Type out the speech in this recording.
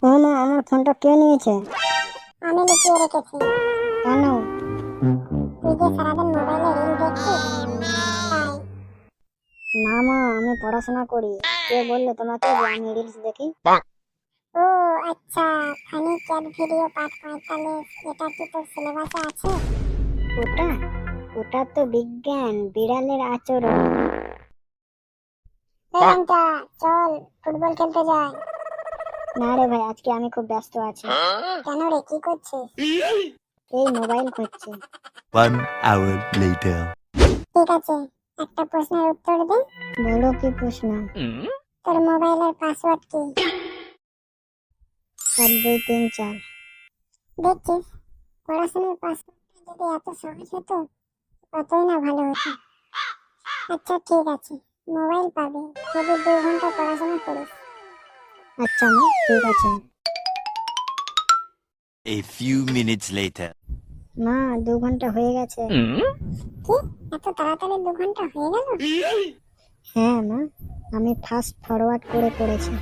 ও মা, আমার ফোনটা কে নিয়েছে? আমি লুকিয়ে রেখেছি। কেন? তুই যে সারাদিন মোবাইলে রিল দেখছিস তাই। না মা, আমি পড়াশোনা করি। কে বললো তোমাকে যে আমি রিলস দেখি? ও আচ্ছা, ফানি চ্যাট ভিডিও পার্ট 45 এটা কি তোর সিলেবাসে আছে? ওটা ওটা তো বিজ্ঞান, বিড়ালের আচরণ। ঘন্টা চল ফুটবল খেলতে যাই। না রে ভাই, আজকে আমি খুব ব্যস্ত আছি। কেন রে, কি করছিস? এই মোবাইল খুঁজছি। 1 hour later. ঠিক আছে, একটা প্রশ্নের উত্তর দে। বলো, কি প্রশ্ন? তোর মোবাইলের পাসওয়ার্ড কি? 1 2 3 4। দেখছিস, পড়াশোনার পাসওয়ার্ডটা যদি এত সহজ হতো কতই না ভালো হতো। আচ্ছা ঠিক আছে, মোবাইল পাবে যদি 2 ঘন্টা পড়াশোনা করিস। আচ্ছা মা, ঠিক আছে। A few minutes later. মা, 2 ঘন্টা হয়ে গেছে। কি, এত তাড়াতাড়ি 2 ঘন্টা হয়ে গেল? হ্যাঁ মা, আমি ফাস্ট ফরওয়ার্ড করে পড়েছি।